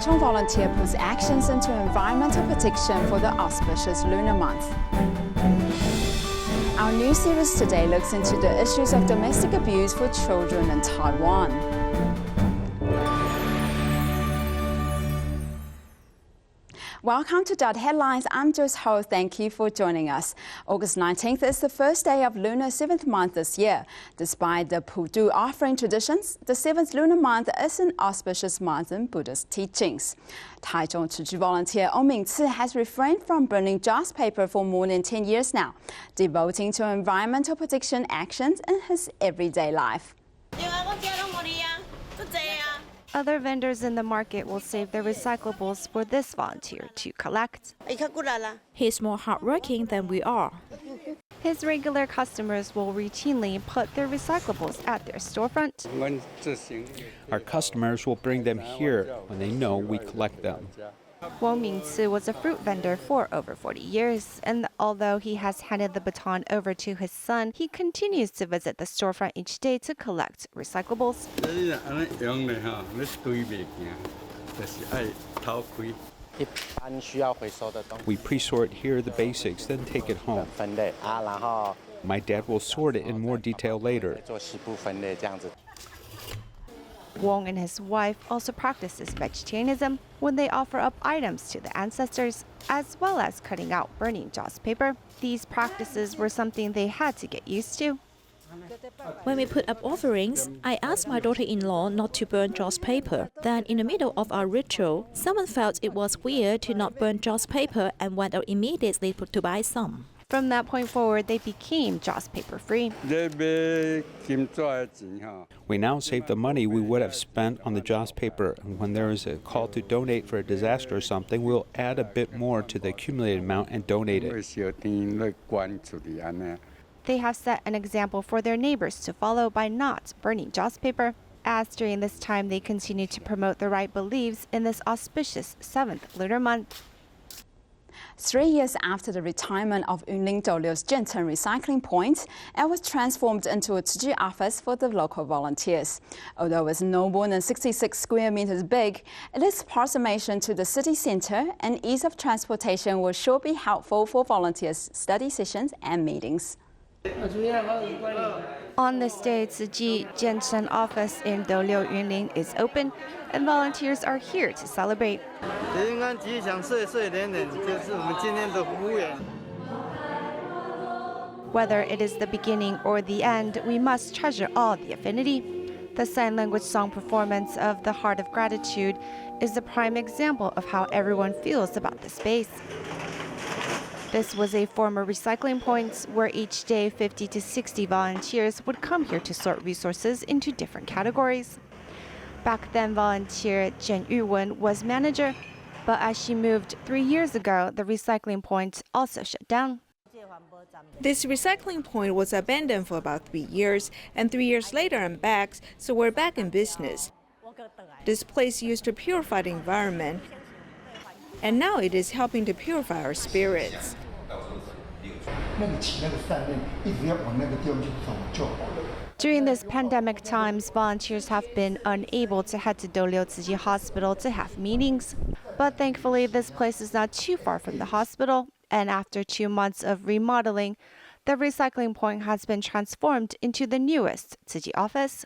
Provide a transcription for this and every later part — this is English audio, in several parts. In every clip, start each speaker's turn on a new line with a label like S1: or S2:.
S1: Taichung volunteer puts actions into environmental protection for the auspicious lunar month. Our new series today looks into the issues of domestic abuse for children in Taiwan. Welcome to Dot Headlines. I'm Joyce Ho. Thank you for joining us. August 19th is the first day of lunar 7th month this year. Despite the Pudu offering traditions, the 7th lunar month is an auspicious month in Buddhist teachings. Taichung Tzu Chi volunteer Tzu has refrained from burning joss paper for more than 10 years now, devoting to environmental protection actions in his everyday life.
S2: Other vendors in the market will save their recyclables for this volunteer to collect.
S3: He's more hardworking than we are.
S2: His regular customers will routinely put their recyclables at their storefront.
S4: Our customers will bring them here when they know we collect them.
S2: Tzu was a fruit vendor for over 40 years, and although he has handed the baton over to his son, he continues to visit the storefront each day to collect recyclables.
S4: We pre-sort here the basics, then take it home. My dad will sort it in more detail later.
S2: Wong and his wife also practices vegetarianism when they offer up items to the ancestors, as well as cutting out burning joss paper. These practices were something they had to get used to.
S3: When we put up offerings, I asked my daughter-in-law not to burn joss paper. Then, in the middle of our ritual, someone felt it was weird to not burn joss paper and went out immediately to buy some.
S2: From that point forward, they became joss paper free.
S4: We now save the money we would have spent on the joss paper, and when there is a call to donate for a disaster or something, we'll add a bit more to the accumulated amount and donate it.
S2: They have set an example for their neighbors to follow by not burning joss paper, as during this time they continue to promote the right beliefs in this auspicious 7th lunar month.
S1: 3 years after the retirement of Yunlin Douliu's Jianteng recycling point, it was transformed into a Tzu Chi office for the local volunteers. Although it's no more than 66 square meters big, its approximation to the city center and ease of transportation will sure be helpful for volunteers' study sessions and meetings.
S2: On this day, Tzu Chi Jianteng office in Douliu Yunlin is open, and volunteers are here to celebrate. Whether it is the beginning or the end, we must treasure all the affinity. The sign language song performance of The Heart of Gratitude is a prime example of how everyone feels about the space. This was a former recycling point where each day 50 to 60 volunteers would come here to sort resources into different categories. Back then, volunteer Jen Yuwen was manager, but as she moved 3 years ago, the recycling point also shut down.
S5: This recycling point was abandoned for about 3 years, and 3 years later I'm back, so we're back in business. This place used to purify the environment, and now it is helping to purify our spirits.
S2: During this pandemic times, volunteers have been unable to head to Douliu Tzu Chi Hospital to have meetings. But thankfully, this place is not too far from the hospital, and after 2 months of remodeling, the recycling point has been transformed into the newest Tzu Chi office.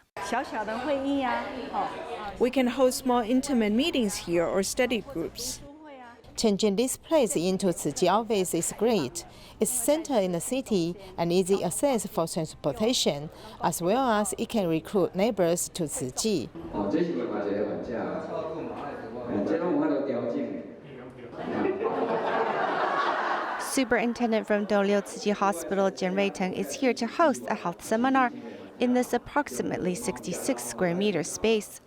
S5: We can hold small intimate meetings here or study groups.
S6: Changing this place into Tzu Chi office is great. It's centered in the city and easy access for transportation, as well as it can recruit neighbors to Tzu Chi. Superintendent from Douliu Tzu Chi Hospital, Jen Reiteng, is here to host a health seminar in this approximately 66 square meter space.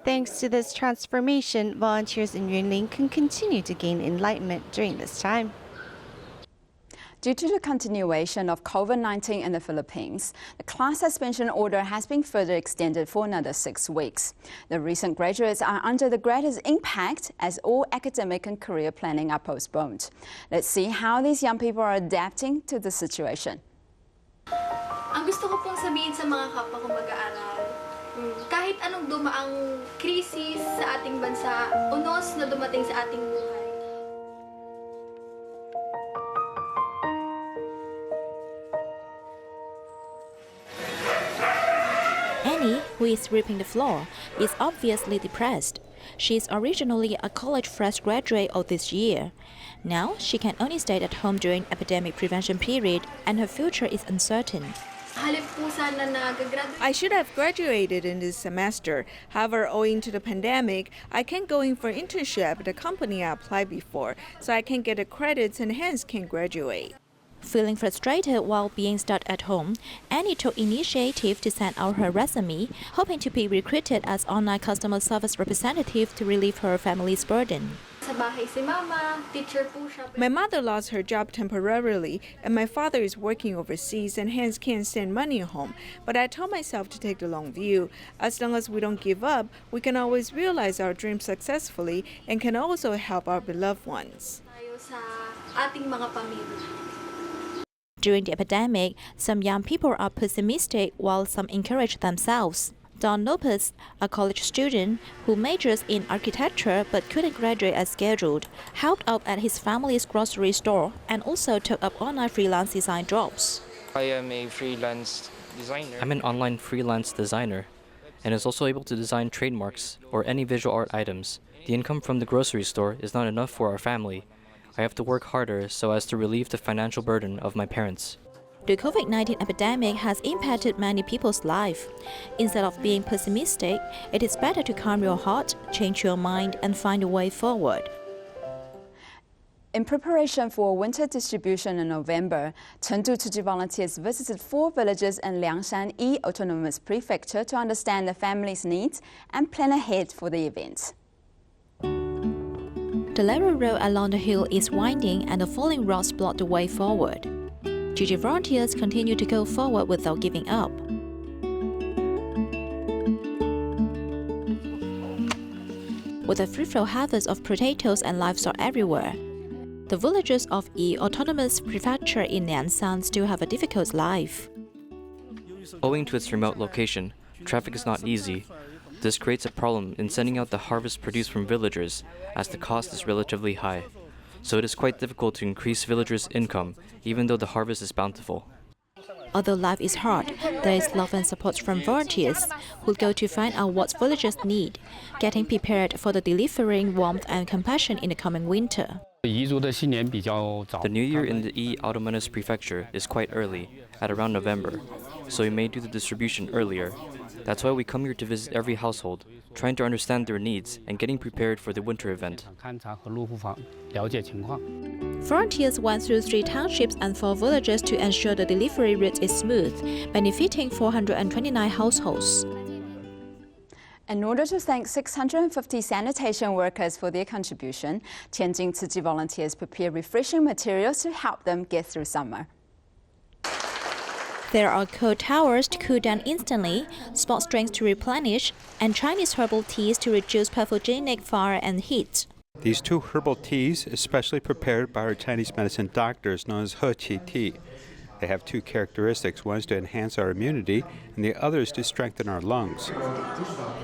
S6: Thanks to this transformation, volunteers in Yunlin can continue to gain enlightenment during this time.
S1: Due to the continuation of COVID-19 in the Philippines, the class suspension order has been further extended for another 6 weeks. The recent graduates are under the greatest impact as all academic and career planning are postponed. Let's see how these young people are adapting to the situation.
S7: Ang gusto ko pong sabihin sa mga kapwa ko mag-aaral, kahit kahit anong dumaang krisis sa ating bansa, unos na dumating sa ating buhay.
S3: Annie, who is sweeping the floor, is obviously depressed. She is originally a college fresh graduate of this year. Now, she can only stay at home during epidemic prevention period, and her future is uncertain.
S5: I should have graduated in this semester. However, owing to the pandemic, I can't go in for internship at the company I applied before, so I can't get the credits and hence can't graduate.
S3: Feeling frustrated while being stuck at home, Annie took initiative to send out her resume, hoping to be recruited as online customer service representative to relieve her family's burden.
S5: My mother lost her job temporarily, and my father is working overseas and hence can't send money home. But I told myself to take the long view. As long as we don't give up, we can always realize our dreams successfully and can also help our beloved ones.
S3: During the epidemic, some young people are pessimistic while some encourage themselves. Don Lopez, a college student who majors in architecture but couldn't graduate as scheduled, helped out at his family's grocery store and also took up online freelance design jobs.
S8: I am a freelance designer.
S9: I'm an online freelance designer and is also able to design trademarks or any visual art items. The income from the grocery store is not enough for our family. I have to work harder so as to relieve the financial burden of my parents.
S3: The COVID-19 epidemic has impacted many people's life. Instead of being pessimistic, it is better to calm your heart, change your mind, and find a way forward.
S1: In preparation for winter distribution in November, Chengdu Tzu Chi volunteers visited 4 villages in Liangshan E Autonomous Prefecture to understand the families' needs and plan ahead for the event.
S3: The level road along the hill is winding and the falling rocks block the way forward. Tzu Chi volunteers continue to go forward without giving up. With a free-flow harvest of potatoes and livestock everywhere, the villagers of Yi Autonomous Prefecture in Liangshan still have a difficult life.
S9: Owing to its remote location, traffic is not easy. This creates a problem in sending out the harvest produced from villagers, as the cost is relatively high. So it is quite difficult to increase villagers' income, even though the harvest is bountiful.
S3: Although life is hard, there is love and support from volunteers who go to find out what villagers need, getting prepared for the delivering warmth and compassion in the coming winter.
S9: The new year in the Yi Autonomous Prefecture is quite early, at around November, so we may do the distribution earlier. That's why we come here to visit every household, trying to understand their needs and getting prepared for the winter event.
S3: Volunteers went through 3 townships and 4 villages to ensure the delivery route is smooth, benefiting 429 households.
S1: In order to thank 650 sanitation workers for their contribution, Tianjin Tzu Chi volunteers prepare refreshing materials to help them get through summer.
S3: There are cold towels to cool down instantly, sports drinks to replenish, and Chinese herbal teas to reduce pathogenic fire and heat.
S4: These 2 herbal teas, especially prepared by our Chinese medicine doctors, known as Tzu Chi tea. They have 2 characteristics. One is to enhance our immunity, and the other is to strengthen our lungs.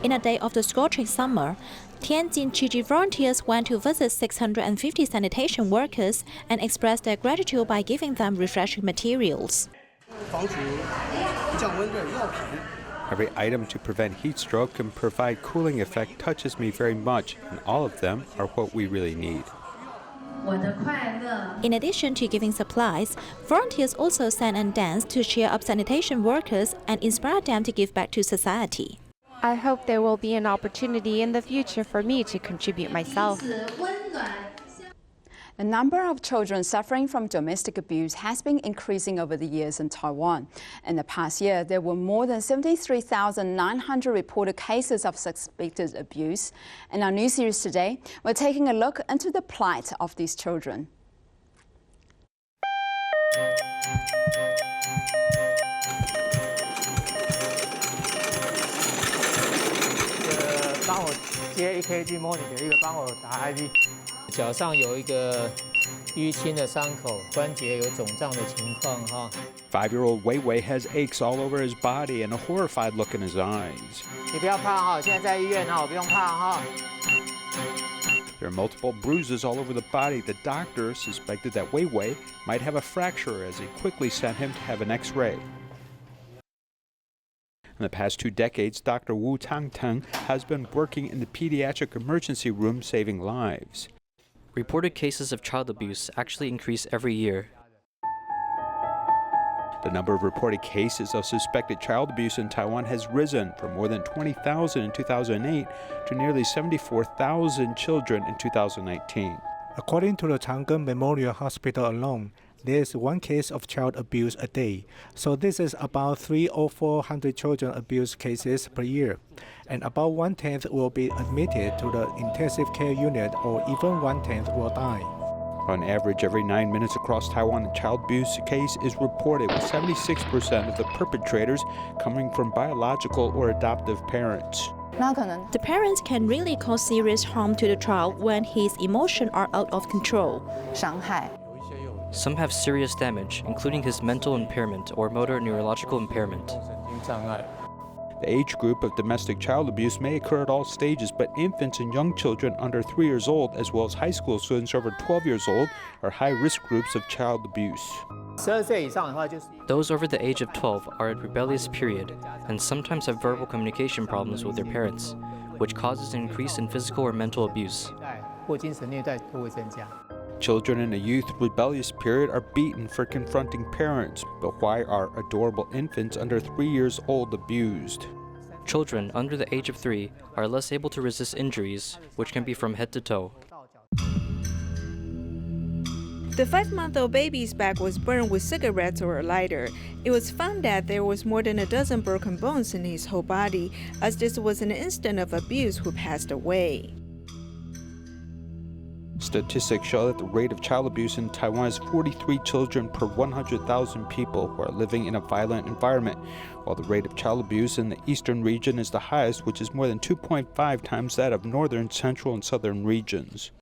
S3: In a day of the scorching summer, Tianjin Tzu Chi volunteers went to visit 650 sanitation workers and expressed their gratitude by giving them refreshing materials.
S4: Every item to prevent heat stroke and provide cooling effect touches me very much, and all of them are what we really need.
S3: In addition to giving supplies, volunteers also sang and danced to cheer up sanitation workers and inspire them to give back to society.
S6: I hope there will be an opportunity in the future for me to contribute myself.
S1: The number of children suffering from domestic abuse has been increasing over the years in Taiwan. In the past year, there were more than 73,900 reported cases of suspected abuse. In our new series today, we're taking a look into the plight of these children.
S10: 淤青的伤口，关节有肿胀的情况哈。
S4: 5-year-old Wei Wei has aches all over his body and a horrified look in his eyes.
S10: 你不要怕哈，现在在医院哈，不用怕哈。
S4: There are multiple bruises all over the body. The doctor suspected that Wei Wei might have a fracture as he quickly sent him to have an X-ray. In the past 2 decades, Dr. Wu Tangteng has been working in the pediatric emergency room saving lives.
S9: Reported cases of child abuse actually increase every year.
S4: The number of reported cases of suspected child abuse in Taiwan has risen from more than 20,000 in 2008 to nearly 74,000 children in 2019.
S11: According to the Chang'an Memorial Hospital alone, there is 1 case of child abuse a day. So this is about 300 or 400 children abuse cases per year. And about 1/10 will be admitted to the intensive care unit, or even 1/10 will die.
S4: On average, every 9 minutes across Taiwan, a child abuse case is reported, with 76% of the perpetrators coming from biological or adoptive parents.
S3: The parents can really cause serious harm to the child when his emotions are out of control.
S9: Some have serious damage, including his mental impairment or motor neurological impairment.
S4: The age group of domestic child abuse may occur at all stages, but infants and young children under 3 years old, as well as high school students over 12 years old, are high-risk groups of child abuse.
S10: 12岁以上的话，就是
S9: Those over the age of 12 are at rebellious period and sometimes have verbal communication problems with their parents, which causes an increase in physical or mental abuse.
S10: 或精神虐待都会增加。
S4: Children in a youth rebellious period are beaten for confronting parents, but why are adorable infants under 3 years old abused?
S9: Children under the age of 3 are less able to resist injuries, which can be from head to toe.
S5: The 5-month-old baby's back was burned with cigarettes or a lighter. It was found that there was more than a dozen broken bones in his whole body, as this was an incident of abuse who passed away.
S4: Statistics show that the rate of child abuse in Taiwan is 43 children per 100,000 people who are living in a violent environment, while the rate of child abuse in the eastern region is the highest, which is more than 2.5 times that of northern, central, and southern regions.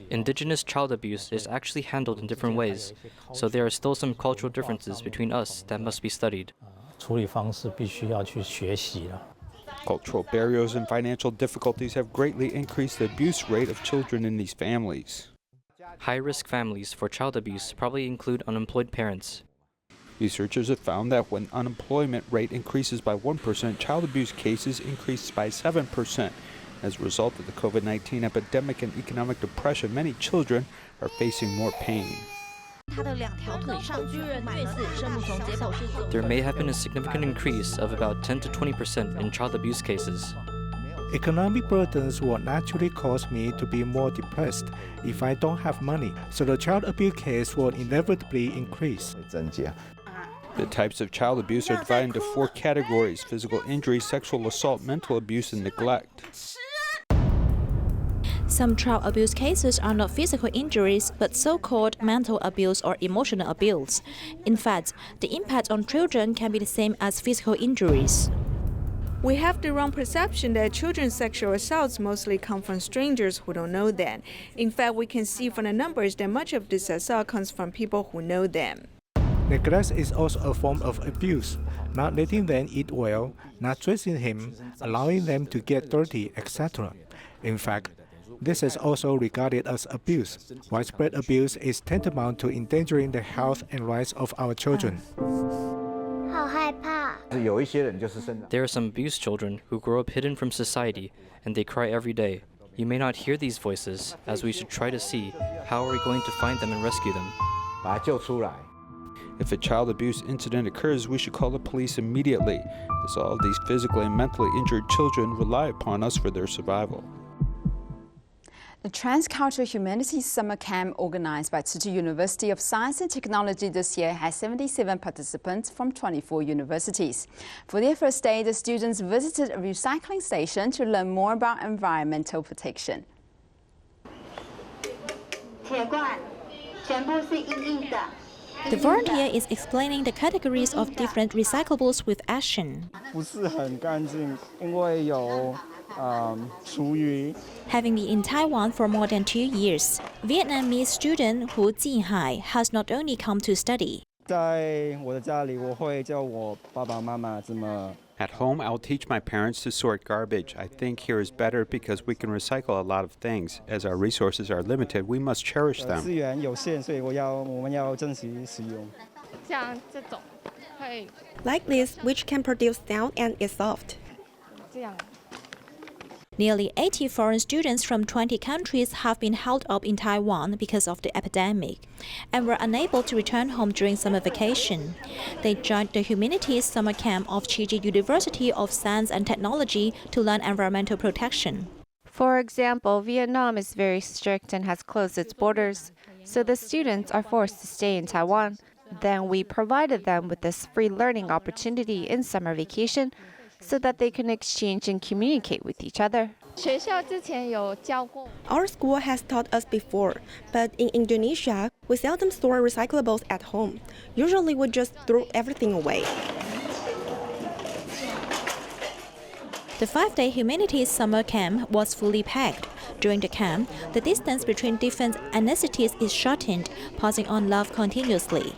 S9: Indigenous child abuse is actually handled in different ways, so there are still some cultural differences between us that must be studied.
S4: Cultural barriers and financial difficulties have greatly increased the abuse rate of children in these families.
S9: High-risk families for child abuse probably include unemployed parents.
S4: Researchers have found that when unemployment rate increases by 1%, child abuse cases increase by 7%. As a result of the COVID-19 epidemic and economic depression, many children are facing more pain.
S9: There may have been a significant increase of about 10 to 20% in child abuse cases.
S11: Economic burdens will naturally cause me to be more depressed if I don't have money, so the child abuse case will inevitably increase.
S4: The types of child abuse are divided into 4 categories: physical injury, sexual assault, mental abuse, and neglect.
S3: Some child abuse cases are not physical injuries, but so-called mental abuse or emotional abuse. In fact, the impact on children can be the same as physical injuries.
S5: We have the wrong perception that children's sexual assaults mostly come from strangers who don't know them. In fact, we can see from the numbers that much of this assault comes from people who know them.
S11: Neglect is also a form of abuse, not letting them eat well, not dressing him, allowing them to get dirty, etc. In fact, this is also regarded as abuse. Widespread abuse is tantamount to endangering the health and rights of our children.
S9: There are some abused children who grow up hidden from society, and they cry every day. You may not hear these voices, as we should try to see how are we going to find them and rescue them.
S4: If a child abuse incident occurs, we should call the police immediately, as all of these physically and mentally injured children rely upon us for their survival.
S1: The Transcultural Humanities Summer Camp organized by Tzu Chi University of Science and Technology this year has 77 participants from 24 universities. For their first day, the students visited a recycling station to learn more about environmental protection.
S3: The volunteer is explaining the categories of different recyclables with action. Having been in Taiwan for more than 2 years, Vietnamese student Tzu Chi has not only come to study.
S4: At home, I'll teach my parents to sort garbage. I think here is better because we can recycle a lot of things. As our resources are limited, we must cherish them.
S12: Like this, which can produce sound and is soft.
S3: Nearly 80 foreign students from 20 countries have been held up in Taiwan because of the epidemic and were unable to return home during summer vacation. They joined the humanities summer camp of Tzu Chi University of Science and Technology to learn environmental protection.
S6: For example, Vietnam is very strict and has closed its borders, so the students are forced to stay in Taiwan. Then we provided them with this free learning opportunity in summer vacation so that they can exchange and communicate with each other.
S12: Our school has taught us before, but in Indonesia, we seldom store recyclables at home. Usually we just throw everything away.
S3: The 5-day humanities summer camp was fully packed. During the camp, the distance between different ethnicities is shortened, passing on love continuously.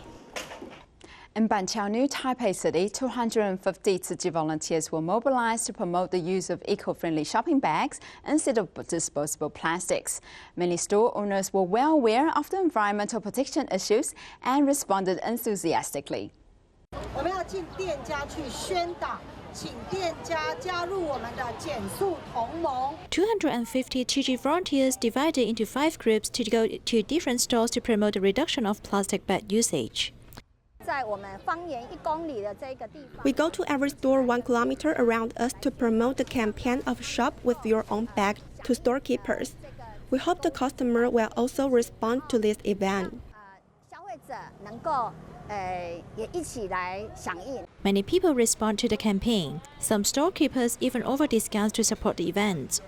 S1: In Banqiao, New Taipei City, 250 Tzu Chi volunteers were mobilized to promote the use of eco-friendly shopping bags instead of disposable plastics. Many store owners were well aware of the environmental protection issues and responded enthusiastically.
S3: 250 Tzu Chi volunteers divided into 5 groups to go to different stores to promote the reduction of plastic bag usage.
S12: We go to every store 1 kilometer around us to promote the campaign of Shop with Your Own Bag to storekeepers. We hope the customer will also respond to this event.
S3: Many people respond to the campaign. Some storekeepers even offer discounts to support the event.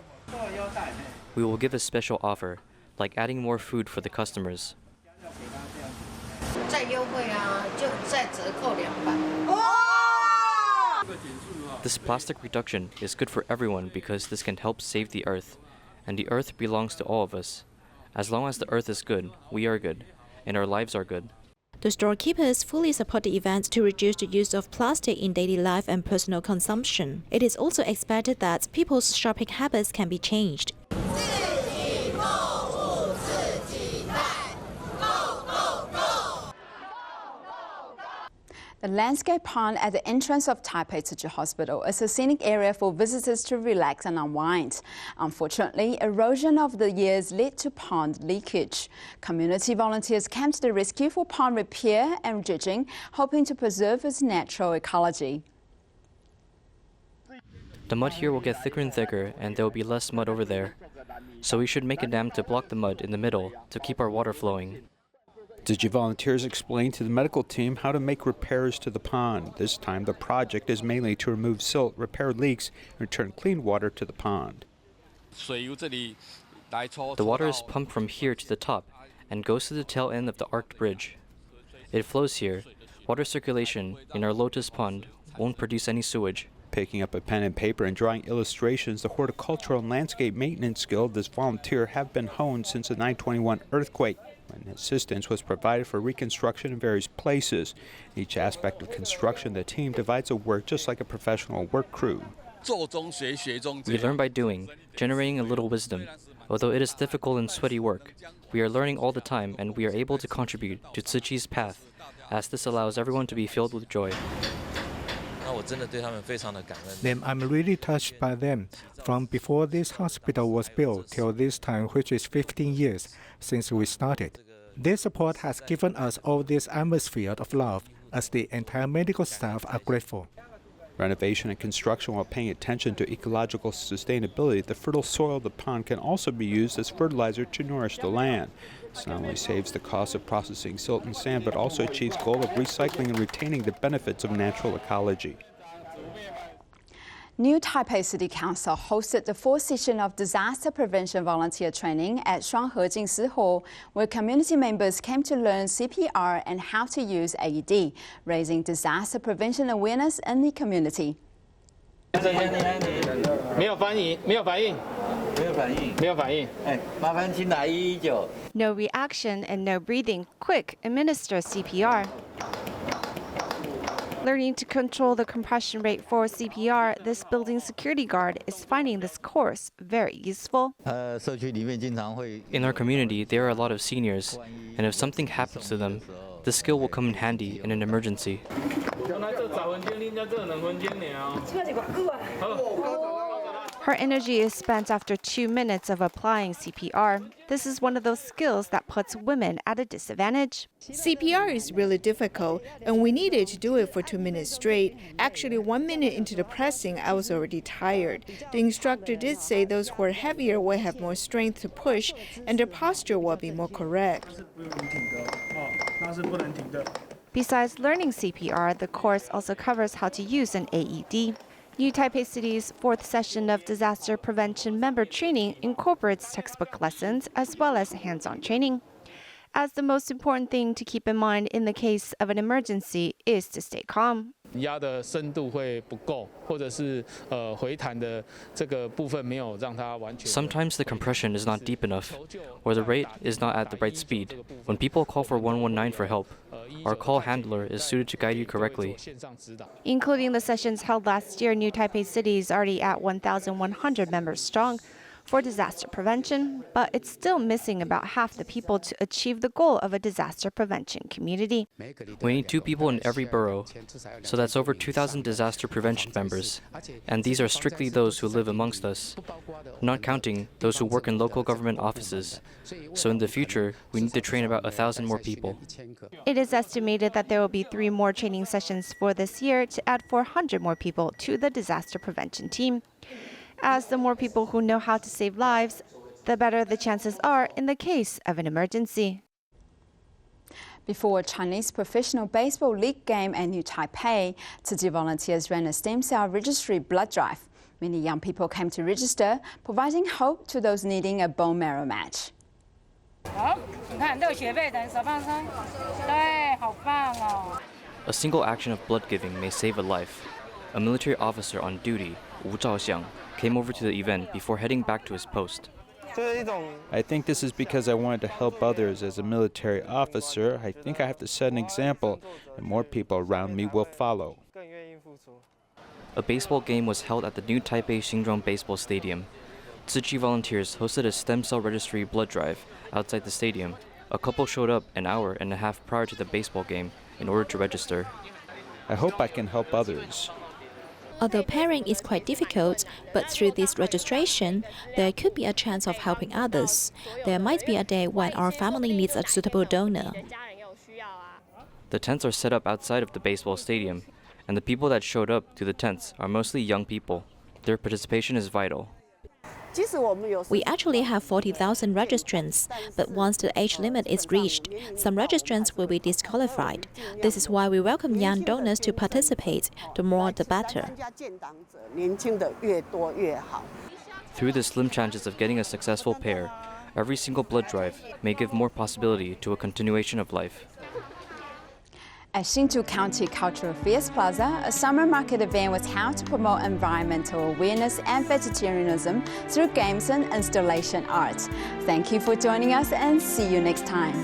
S9: We will give a special offer, like adding more food for the customers. This plastic reduction is good for everyone because this can help save the earth, and the earth belongs to all of us. As long as the earth is good, we are good, and our lives are good.
S3: The storekeepers fully support the event to reduce the use of plastic in daily life and personal consumption. It is also expected that people's shopping habits can be changed.
S1: The landscape pond at the entrance of Taipei Tzu Chi Hospital is a scenic area for visitors to relax and unwind. Unfortunately, erosion over the years led to pond leakage. Community volunteers came to the rescue for pond repair and dredging, hoping to preserve its natural ecology.
S9: The mud here will get thicker and thicker, and there will be less mud over there. So we should make a dam to block the mud in the middle to keep our water flowing.
S4: Tzu Chi volunteers explained to the medical team how to make repairs to the pond. This time, the project is mainly to remove silt, repair leaks, and return clean water to the pond.
S9: The water is pumped from here to the top and goes to the tail end of the arched bridge. It flows here. Water circulation in our lotus pond won't produce any sewage.
S4: Picking up a pen and paper and drawing illustrations, the horticultural and landscape maintenance skill of this volunteer have been honed since the 9/21 earthquake, when assistance was provided for reconstruction in various places. In each aspect of construction, the team divides the work just like a professional work crew.
S9: We learn by doing, generating a little wisdom. Although it is difficult and sweaty work, we are learning all the time, and we are able to contribute to Tzu Chi's path, as this allows everyone to be filled with joy.
S11: I'm really touched by them. From before this hospital was built till this time, which is 15 years since we started. Their support has given us all this atmosphere of love, as the entire medical staff are grateful.
S4: Renovation and construction while paying attention to ecological sustainability, the fertile soil of the pond can also be used as fertilizer to nourish the land. This not only saves the cost of processing silt and sand, but also achieves the goal of recycling and retaining the benefits of natural ecology.
S1: New Taipei City Council hosted the 4th session of disaster prevention volunteer training at Shuanghe Jingsi Hall, where community members came to learn CPR and how to use AED, raising disaster prevention awareness in the community.
S6: No reaction and no breathing. Quick, administer CPR. Learning to control the compression rate for CPR, this building security guard is finding this course very useful.
S9: In our community, there are a lot of seniors, and if something happens to them, this skill will come in handy in an emergency.
S6: Her energy is spent after 2 minutes of applying CPR. This is one of those skills that puts women at a disadvantage.
S5: CPR is really difficult, and we needed to do it for 2 minutes straight. Actually, 1 minute into the pressing, I was already tired. The instructor did say those who are heavier will have more strength to push, and their posture will be more correct.
S6: Besides learning CPR, the course also covers how to use an AED. New Taipei City's 4th session of disaster prevention member training incorporates textbook lessons as well as hands-on training. As the most important thing to keep in mind in the case of an emergency is to stay calm.
S9: Sometimes the compression is not deep enough, or the rate is not at the right speed. When people call for 119 for help, our call handler is suited to guide you correctly.
S6: Including the sessions held last year, New Taipei City is already at 1,100 members strong for disaster prevention, but it's still missing about half the people to achieve the goal of a disaster prevention community.
S9: We need 2 people in every borough, so that's over 2,000 disaster prevention members, and these are strictly those who live amongst us, not counting those who work in local government offices. So in the future, we need to train about 1,000 more people.
S6: It is estimated that there will be 3 more training sessions for this year to add 400 more people to the disaster prevention team. As the more people who know how to save lives, the better the chances are in the case of an emergency.
S1: Before a Chinese Professional Baseball League game at New Taipei, Tzu Chi volunteers ran a stem cell registry blood drive. Many young people came to register, providing hope to those needing a bone marrow match.
S9: A single action of blood giving may save a life. A military officer on duty, Wu Zhaoxiang, came over to the event before heading back to his post.
S4: I think this is because I wanted to help others. As a military officer, I think I have to set an example, and more people around me will follow.
S9: A baseball game was held at the New Taipei Xingzhuang Baseball Stadium. Tzu Chi volunteers hosted a stem cell registry blood drive outside the stadium. A couple showed up an hour and a half prior to the baseball game in order to register.
S4: I hope I can help others.
S3: Although pairing is quite difficult, but through this registration, there could be a chance of helping others. There might be a day when our family needs a suitable donor.
S9: The tents are set up outside of the baseball stadium, and the people that showed up to the tents are mostly young people. Their participation is vital.
S3: We actually have 40,000 registrants, but once the age limit is reached, some registrants will be disqualified. This is why we welcome young donors to participate. The more, the better.
S9: Through the slim chances of getting a successful pair, every single blood drive may give more possibility to a continuation of life.
S1: At Hsinchu County Cultural Affairs Plaza, a summer market event was held to promote environmental awareness and vegetarianism through games and installation art. Thank you for joining us and see you next time.